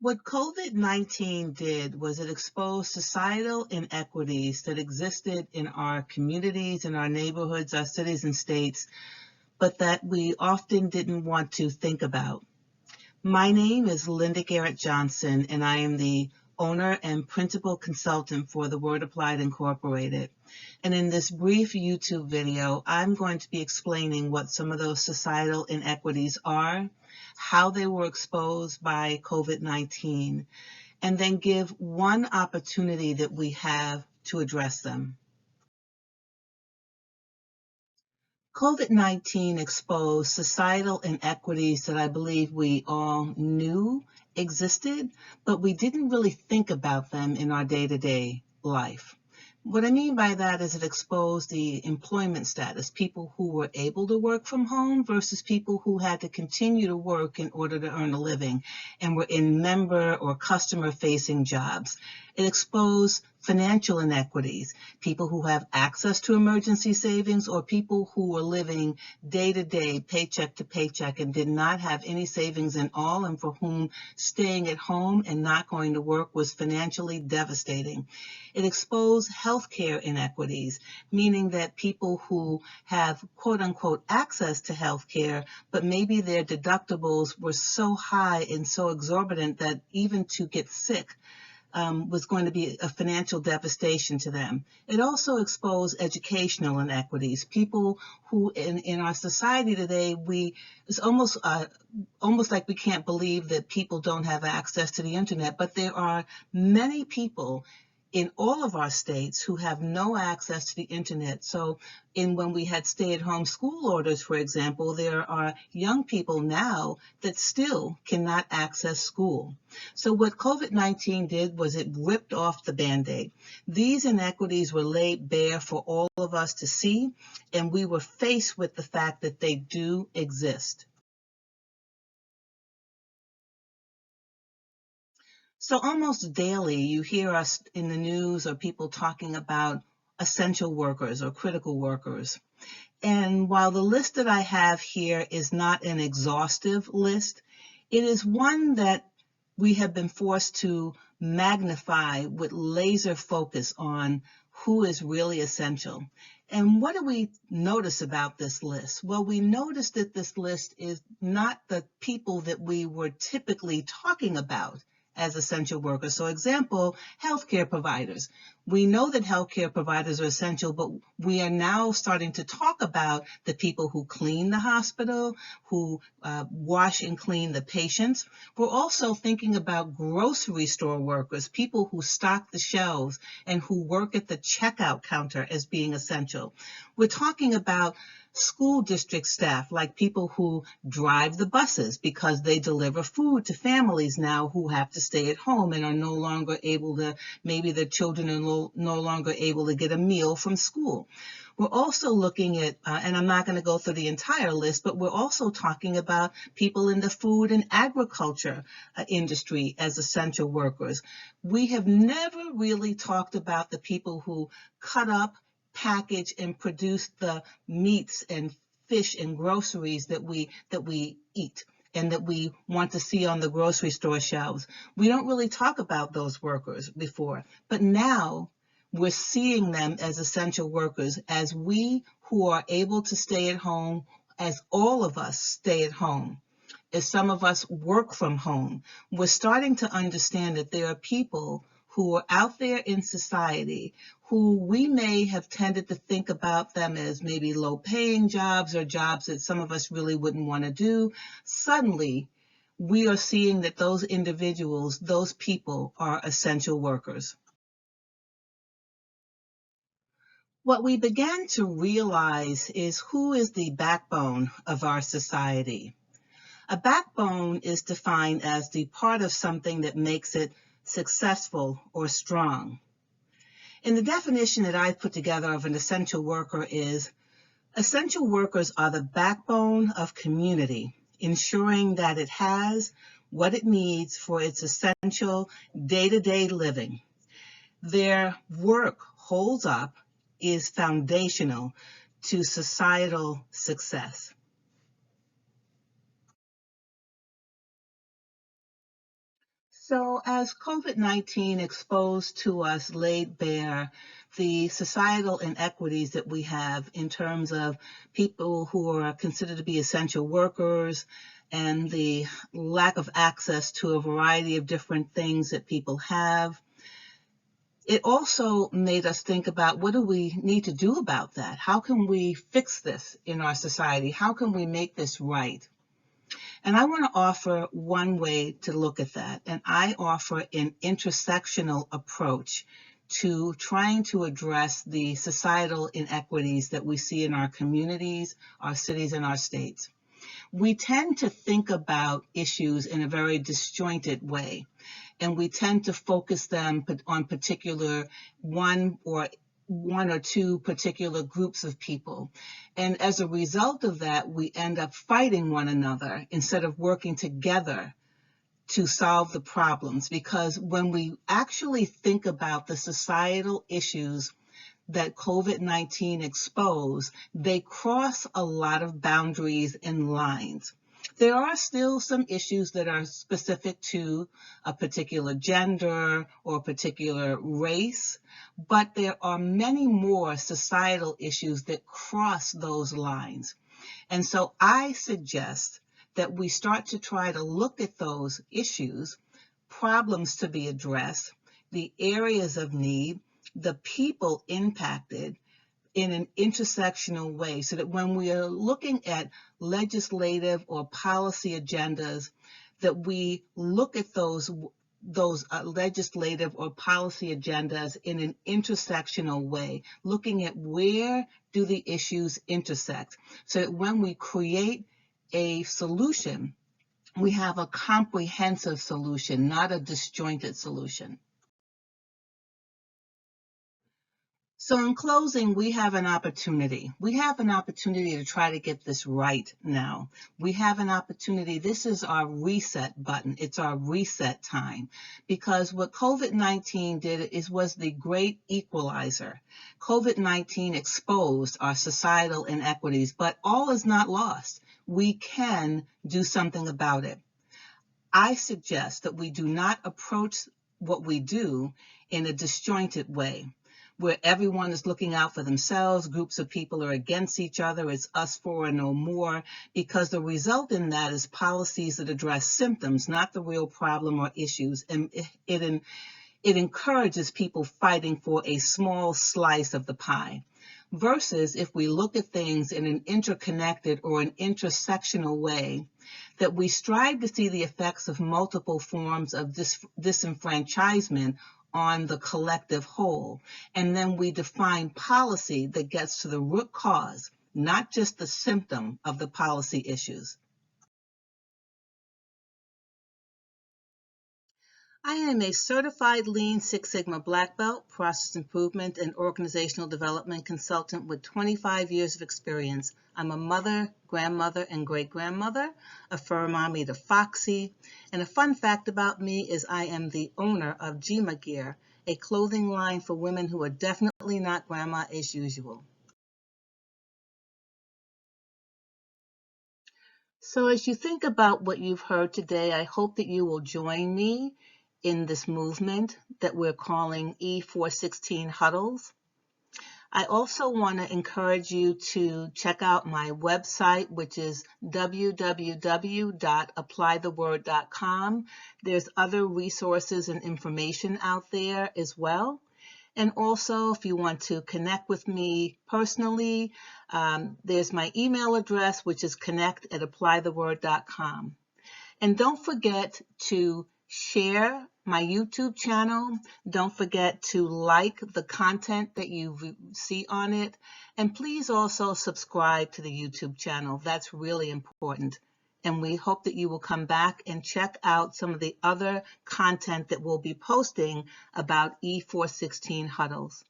What COVID-19 did was it exposed societal inequities that existed in our communities, in our neighborhoods, our cities and states, but that we often didn't want to think about. My name is Linda Garrett-Johnson, and I am the owner and principal consultant for The Word Applied Incorporated. And in this brief YouTube video, I'm going to be explaining what some of those societal inequities are, how they were exposed by COVID-19, and then give one opportunity that we have to address them. COVID-19 exposed societal inequities that I believe we all knew existed, but we didn't really think about them in our day-to-day life. What I mean by that is it exposed the employment status, people who were able to work from home versus people who had to continue to work in order to earn a living and were in member or customer-facing jobs. It exposed financial inequities, people who have access to emergency savings or people who were living day-to-day, paycheck to paycheck and did not have any savings at all and for whom staying at home and not going to work was financially devastating. It exposed healthcare inequities, meaning that people who have quote-unquote access to healthcare, but maybe their deductibles were so high and so exorbitant that even to get sick was going to be a financial devastation to them. It also exposed educational inequities. People who in our society today, it's almost like we can't believe that people don't have access to the internet, but there are many people in all of our states who have no access to the internet. So when we had stay-at-home school orders, for example, there are young people now that still cannot access school. So what COVID-19 did was it ripped off the Band-Aid. These inequities were laid bare for all of us to see, and we were faced with the fact that they do exist. So almost daily, you hear us in the news or people talking about essential workers or critical workers. And while the list that I have here is not an exhaustive list, it is one that we have been forced to magnify with laser focus on who is really essential. And what do we notice about this list? Well, we notice that this list is not the people that we were typically talking about as essential workers. So example, healthcare providers. We know that healthcare providers are essential, but we are now starting to talk about the people who clean the hospital, who wash and clean the patients. We're also thinking about grocery store workers, people who stock the shelves and who work at the checkout counter as being essential. We're talking about school district staff, like people who drive the buses because they deliver food to families now who have to stay at home and are no longer able to, maybe their children are no longer able to get a meal from school. We're also looking at, and I'm not going to go through the entire list, but we're also talking about people in the food and agriculture industry as essential workers. We have never really talked about the people who cut up, package, and produce the meats and fish and groceries that we eat and that we want to see on the grocery store shelves. We don't really talk about those workers before, but now we're seeing them as essential workers, as we who are able to stay at home, as all of us stay at home, as some of us work from home. We're starting to understand that there are people who are out there in society who we may have tended to think about them as maybe low-paying jobs or jobs that some of us really wouldn't want to do. Suddenly, we are seeing that those individuals, those people, are essential workers. What we began to realize is who is the backbone of our society. A backbone is defined as the part of something that makes it successful or strong. And the definition that I put together of an essential worker is, essential workers are the backbone of community, ensuring that it has what it needs for its essential day-to-day living. Their work holds up, is foundational to societal success. So as COVID-19 exposed to us, laid bare the societal inequities that we have in terms of people who are considered to be essential workers and the lack of access to a variety of different things that people have, it also made us think about what do we need to do about that? How can we fix this in our society? How can we make this right? And I want to offer one way to look at that, and I offer an intersectional approach to trying to address the societal inequities that we see in our communities, our cities, and our states. We tend to think about issues in a very disjointed way, and we tend to focus them on particular one or two particular groups of people. And as a result of that, we end up fighting one another instead of working together to solve the problems. Because when we actually think about the societal issues that COVID-19 exposed, they cross a lot of boundaries and lines. There are still some issues that are specific to a particular gender or a particular race, but there are many more societal issues that cross those lines. And so I suggest that we start to try to look at those issues, problems to be addressed, the areas of need, the people impacted, in an intersectional way, so that when we are looking at legislative or policy agendas, that we look at those legislative or policy agendas in an intersectional way, looking at where do the issues intersect, so that when we create a solution, we have a comprehensive solution, not a disjointed solution. So in closing, we have an opportunity. We have an opportunity to try to get this right now. We have an opportunity. This is our reset button. It's our reset time. Because what COVID-19 did was the great equalizer. COVID-19 exposed our societal inequities, but all is not lost. We can do something about it. I suggest that we do not approach what we do in a disjointed way, where everyone is looking out for themselves, groups of people are against each other, it's us four and no more, because the result in that is policies that address symptoms, not the real problem or issues, and it encourages people fighting for a small slice of the pie. Versus if we look at things in an interconnected or an intersectional way, that we strive to see the effects of multiple forms of disenfranchisement on the collective whole. And then we define policy that gets to the root cause, not just the symptom of the policy issues. I am a certified Lean Six Sigma Black Belt, process improvement and organizational development consultant with 25 years of experience. I'm a mother, grandmother, and great-grandmother, a fur mommy to Foxy, and a fun fact about me is I am the owner of Gima Gear, a clothing line for women who are definitely not grandma as usual. So as you think about what you've heard today, I hope that you will join me in this movement that we're calling e416 Huddles. I also want to encourage you to check out my website, which is www.applytheword.com. There's other resources and information out there as well. And also, if you want to connect with me personally, there's my email address, which is connect@applytheword.com. And don't forget to share my YouTube channel. Don't forget to like the content that you see on it. And please also subscribe to the YouTube channel. That's really important. And we hope that you will come back and check out some of the other content that we'll be posting about e416 Huddles.